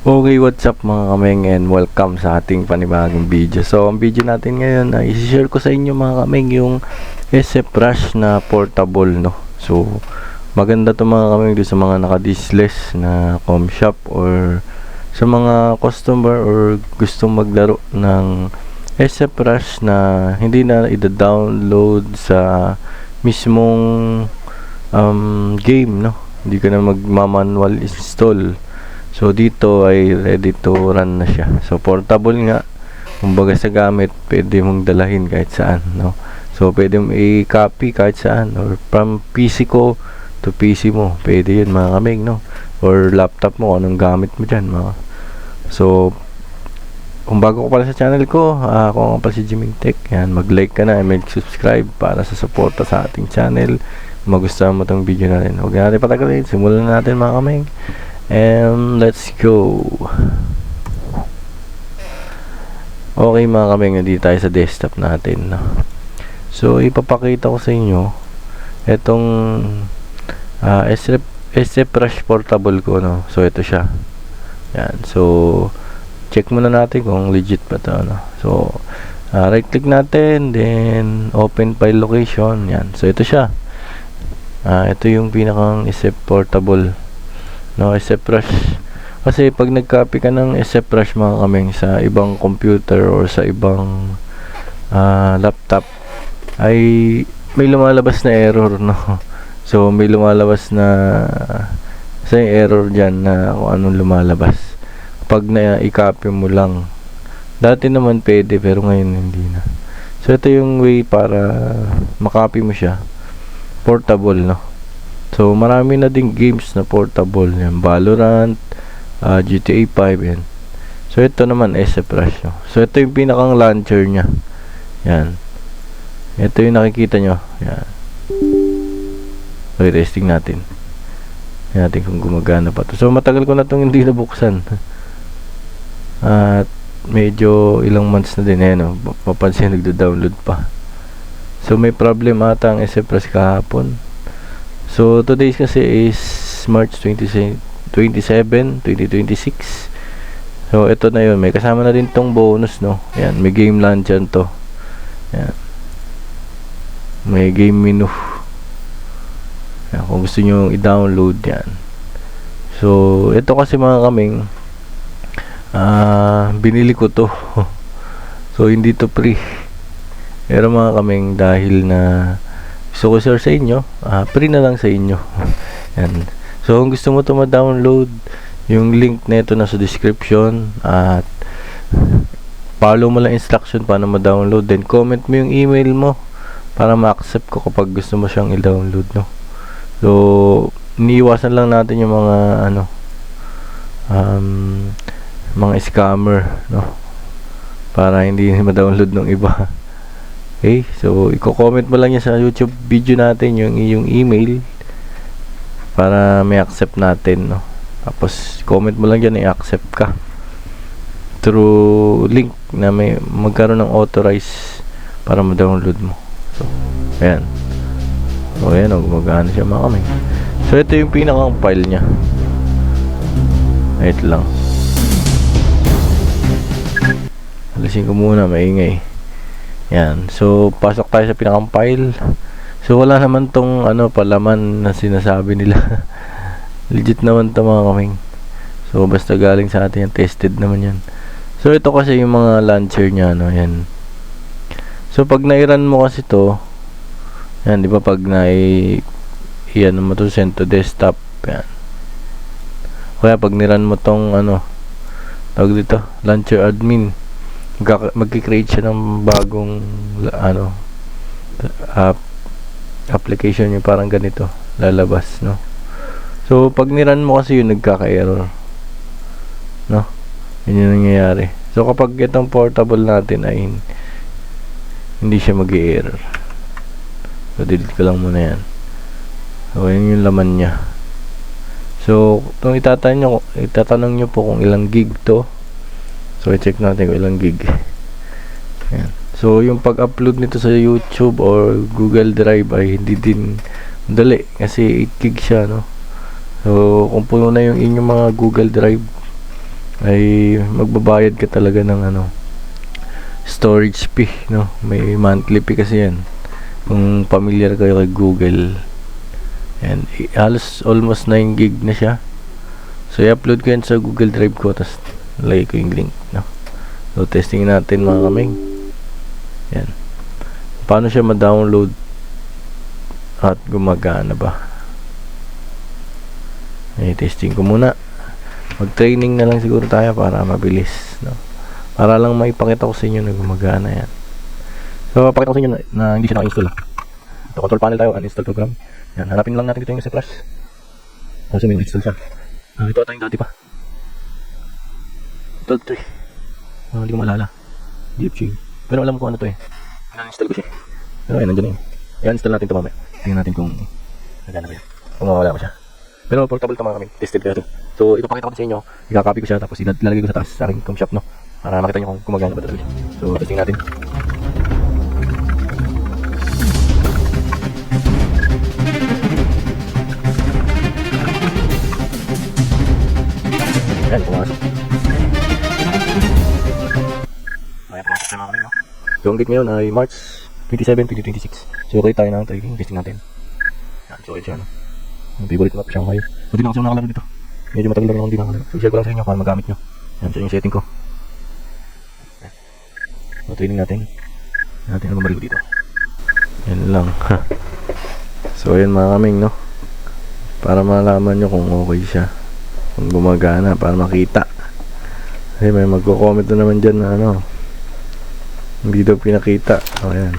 Okay, what's up mga kameng, and welcome sa ating panibagong video. So, ang video natin ngayon ay i-share ko sa inyo mga kameng yung SF Rush na portable, no. So, maganda to mga kameng doon sa mga naka-diskless na com shop or sa mga customer or gustong maglaro ng SF Rush na hindi na i-download sa mismong game, no. Hindi ka na magma-manual install. So dito ay ready to run na siya. So portable nga. Kumbaga sa gamit, pwede mong dalahin kahit saan, no. So pwede mong i-copy kahit saan or from PC ko to PC mo. Pwede 'yun mga kaming, no. Or laptop mo, anong gamit mo diyan, mga. So kung bago ko pala sa channel ko, ako nga pala si Jiming Tech. Yan, mag-like ka na and mag-subscribe para sa suporta sa ating channel. Magustuhan mo tong video natin. Huwag natin patagalin. Simulan na natin mga kaming. And let's go. Okay mga kaming, dito tayo sa desktop natin, no? So ipapakita ko sa inyo itong SF Rush portable ko, no? So ito siya. Yan. So check muna natin kung legit pa to, no? So right click natin, then open file location. Yan. So ito siya. Ito yung pinakang SF portable, no, SF Rush. Kasi pag nag-copy ka ng SF Rush mga kaming sa ibang computer or sa ibang laptop, ay may lumalabas na error, no. So may lumalabas na error dyan na kung anong lumalabas pag na-i-copy mo lang. Dati naman pwede pero ngayon hindi na. So ito yung way para makopy mo siya portable, no. So marami na ding games na portable, yan, Valorant, GTA 5, yan. So ito naman SF Rush, no? So ito yung pinakang launcher nya. Yan. Ito yung nakikita nyo. Yan. Okay, testing natin. Yan natin kung gumagana pa to. So matagal ko na itong hindi nabuksan. At medyo ilang months na din, no? Mapansin nagdo-download pa. So may problem ata ang SF Rush kahapon. So today's kasi is March 27, 2026. So ito na yun, may kasama na din tong bonus, no. Yan, may game launcher to. Yan. May game menu. Yan, kung gusto nyo i-download yan. So ito kasi mga kaming binili ko to. So hindi to free. Pero mga kaming, dahil na gusto ko share sa inyo, free na lang sa inyo. Yan. So kung gusto mo to ma-download, yung link na ito nasa description, at follow mo lang instruction paano ma-download, then comment mo yung email mo para ma-accept ko kapag gusto mo siyang i-download, no. So iniiwasan lang natin yung mga mga scammer, no, para hindi ma-download ng iba. Okay, so i-comment mo lang yan sa YouTube video natin yung iyong email para may accept natin, no. Tapos comment mo lang dyan, i-accept ka through link na may magkaroon ng authorize para ma-download mo. So ayan. So ayan, gumagana siya mga kamay. So ito yung pinakang file nya. Ito lang. Alisin ko muna, maingay. Yan. So pasok tayo sa pinakang file. So wala naman tong palaman na sinasabi nila. Legit naman to mga kaming. So basta galing sa atin yan, tested naman yan. So ito kasi yung mga launcher nya, no. Yan. So pag na-run mo kasi to, yan, di ba, pag iyan mo to, send to desktop, yan. Kaya pag ni-run mo tong tawag dito, launcher admin, magki-create siya ng bagong application yung parang ganito lalabas, no. So pag ni-run mo kasi yun, nagkaka-error, no. Yun yung nangyayari. So kapag itong portable natin ay hindi siya mag-i-error. So delete ko lang muna yan. So yun yung laman nya. So kung itatanong nyo po kung ilang gig to, so i-check natin kung ilang gig. Ayan. So yung pag-upload nito sa YouTube or Google Drive ay hindi din dali kasi 8 gig siya, no. So kung puno na yung inyong mga Google Drive, ay magbabayad ka talaga ng ano, storage fee, no? May monthly fee kasi yan. Kung familiar kayo kay Google, and halos almost 9 gig na siya. So i-upload ko yan sa Google Drive ko, tapos lagay ko yung link, no? So testing natin mga kaming. Yan, paano siya ma-download at gumagana ba. Testing ko muna. Mag-training na lang siguro tayo para mabilis, no? Para lang maipakita ko sa inyo na gumagana yan. So, pakita ko sa inyo na hindi siya naka-install. So, control panel tayo, uninstall program. Yan, hanapin lang natin dito yung sa flash. Kasi may install siya. Ito ata yung dati pa. 12.3. Hindi ko maalala. Deep chain. Pero alam ko ano to eh. Na-install ko siya. Pero ayun, nandiyan na yun. I-install natin ito mamaya. Tingnan natin kung nagana ba yun. Kung mawala ko siya. Pero portable ito mga kami. Tested ko ito. So, ipapakita ko sa inyo. I-copy ko siya, tapos ilalagay ko sa taas sa aking com shop, no? Para makita nyo kung gumagana ba talaga. So, testing natin. Ayan, pumasok. Ayan, pumasok siya mga kami, no? So, ang date ngayon ay March 27, 2026. So, okay tayo na ang testing natin. Ayan, so, okay siya, no? Ang favorite map siya kayo. So, di na kasi ako nakalaro dito. Medyo matagal lang ako hindi nakalaro. So, share ko lang sa inyo kung magamit nyo. Ayan, so yung setting ko. So, training natin. Natin ang mamaril dito. Yan lang. So, ayan mga kaming, no? Para malaman nyo kung okay siya. Kung gumagana, para makita. Kasi may magko-comment na naman dyan na ano, hindi daw pinakita. O, ayan.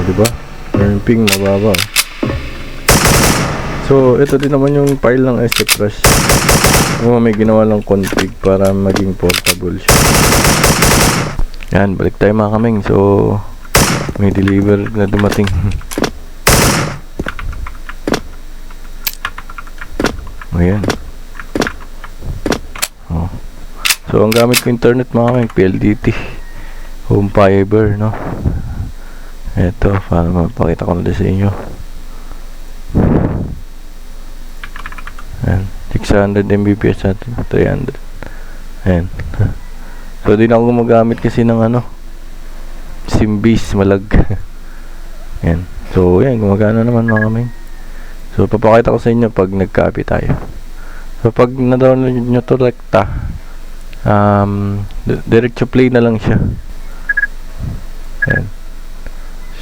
Diba? Yung ping mababa. So, ito din naman yung file ng SF Rush. May ginawa lang config para maging portable siya. Yan, balik tayo mga kaming. So, may deliver na dumating. Ayan. Oh. So, ang gamit ko internet mga kaming, PLDT. Home fiber, no? Ito, para mapakita ko na sa inyo. Ayan, 600 Mbps at 300. Ayan. So, di na ako gumagamit kasi ng ano, SIM-based malag. Ayan. So, ayan, gumagana naman mga kaming. So, papakita ko sa inyo pag nag-copy tayo. So, pag na-download nyo to rekta, diretso play na lang siya. Ayan.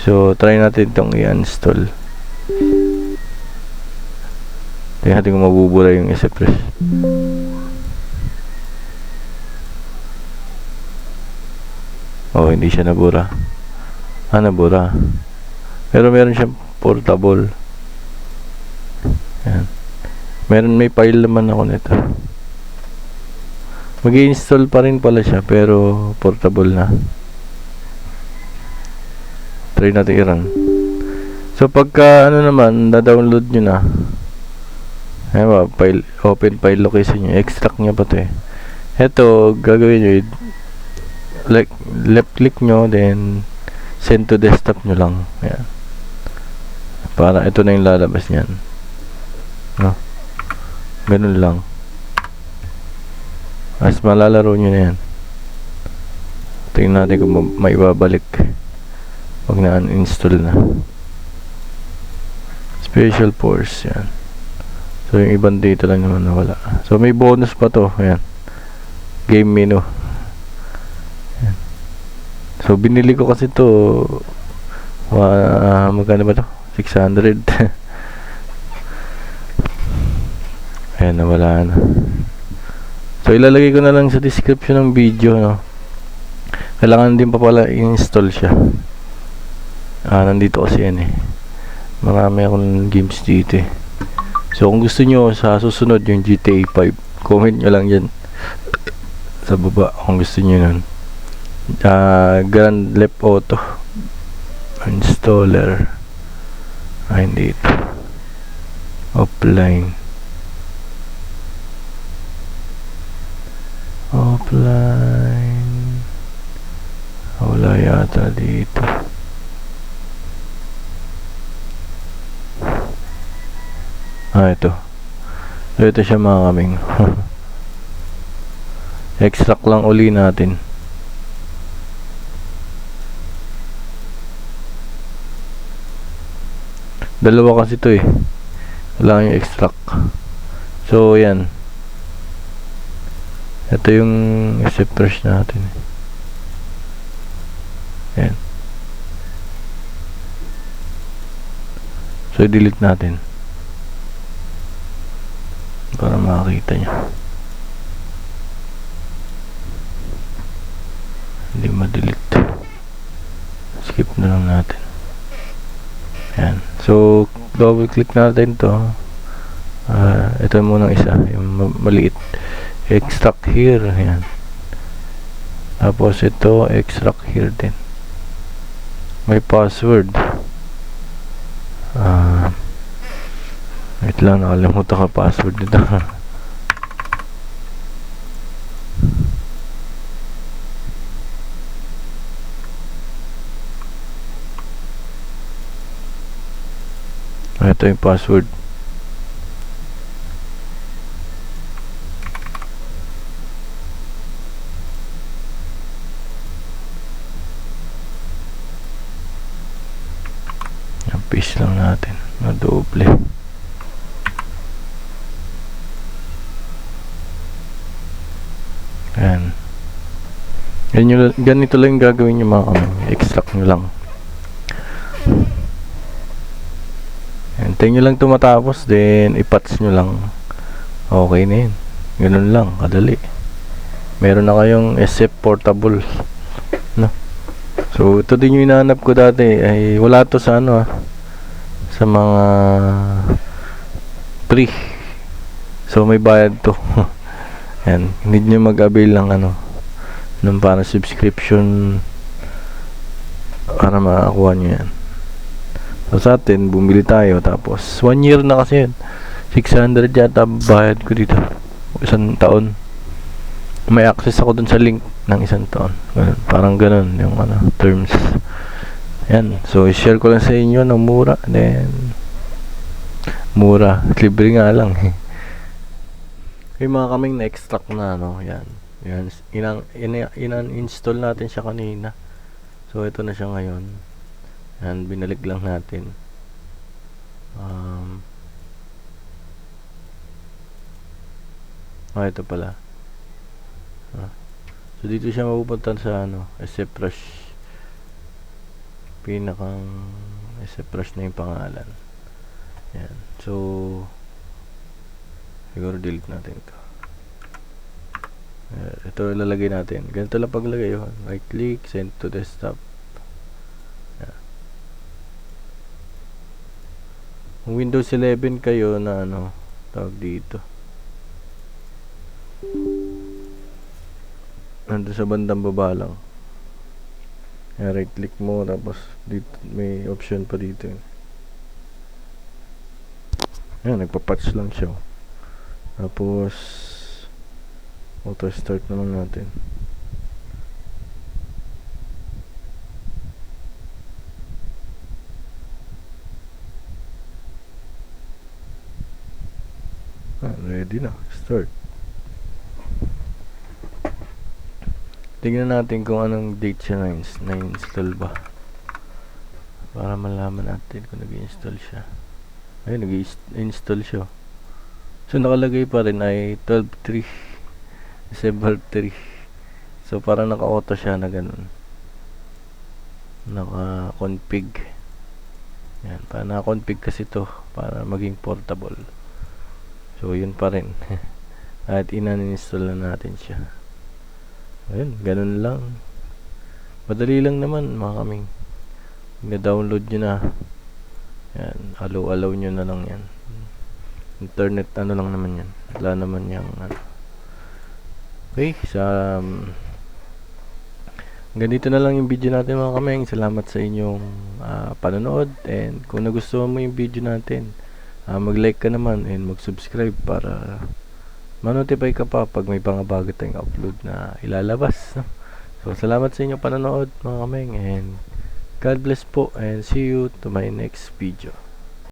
So, try natin itong i-install. Tingnan natin kung mabubura yung SF Rush. Oh, hindi siya nabura. Nabura. Pero meron siyang portable. Ayan. May file naman ako nito. Mag-i-install pa rin pala siya, pero portable na. Try natin i-run. So pagka ano naman, da-download nyo na, ayan ba, file, open file location nyo, extract nyo pa to eh. Ito, gagawin nyo, like, left click nyo, then send to desktop nyo lang. Ayan. Para ito na yung lalabas nyan, no? Ganun lang. As malalaro nyo na yan. Tingnan natin kung maibabalik pag na-uninstall na. Special Force, yan. So, yung ibang data lang naman nawala. So, may bonus pa to. Ayan. Game menu. Ayan. So, binili ko kasi to magkano ba to? 600. Ayan, nawala na. So, ilalagay ko na lang sa description ng video, no? Kailangan din pa pala i-install siya. Nandito kasi yan eh. Marami akong games dito eh. So kung gusto nyo sa susunod yung GTA 5, comment nyo lang yan sa baba kung gusto nyo nun. Grand Theft Auto installer. Hindi ito. Offline. Wala yata dito. Ito. So, ito siya mga kaming. Extract lang uli natin. Dalawa kasi ito eh. Wala yung extract. So, yan. Ito yung refresh natin. Yan. So, delete natin. Para makakita nyo. Hindi ma-delete. Skip na lang natin. Yan. So, double click natin to. Ito muna isa. Yung maliit. Extract here. Yan. Tapos ito, extract here din. May password. Wait lang, nakalimutan ka password nito. Ito yung password. Yan, paste lang natin. Na-double. Yan. Ganito lang yung gagawin nyo mga kamay. Extract nyo lang. Hintayin nyo lang tumatapos, then ipatch nyo lang. Okay na yun. Ganun lang, kadali. Meron na kayong SF portable. No? So, ito din yung hinahanap ko dati. Ay, wala to sa ano sa mga free. So, may bayad to. Yan. Need nyo mag-avail ng ng parang subscription para makakuha nyo yan. So sa atin, bumili tayo. Tapos 1 year na kasi yun. 600 yata bayad ko dito. 1 taon. May access ako dun sa link ng 1 taon. Ganun. Parang ganun yung terms. Yan. So i-share ko lang sa inyo ng mura. Then mura. Libre nga lang. Yung mga kaming na-extract na yan. Yan. Inan-install natin siya kanina. So ito na siya ngayon. And binalik lang natin. Ito pala. So dito siya mapupunta sa SFrush. Pinakang SFrush na yung pangalan. Yan. So siguro delete natin ito. Ito ilalagay natin. Ganito lang paglagay yun. Right click, send to desktop. Kung Windows 11 kayo na tawag dito, nandun sa bandang baba lang. Right click mo, tapos dito may option pa dito. Ayan, nagpa-patch lang siya. Tapos auto start naman natin. Ready na, start. Tingnan natin kung anong date siya na-install ba, para malaman natin kung nag-install siya. Ayun, nag-install siya. So nakalagay pa rin ay 12.3 December 3. So parang naka-auto siya na ganun, naka-config. Yan, para naka-config kasi to para maging portable. So yun pa rin. At inan-install na natin siya. Ayun, ganun lang. Madali lang naman mga kaming. Na-download nyo na. Yan, alaw nyo na lang yan. Internet ano lang naman yan. Wala naman yung ano. Okay, ganito na lang yung video natin mga kameng. Salamat sa inyong panonood, and kung nagustuhan mo yung video natin, mag-like ka naman and mag-subscribe para ma-notify ka pa pag may pangabago tayong upload na ilalabas, no? So salamat sa inyong panonood mga kameng, and God bless po, and see you to my next video.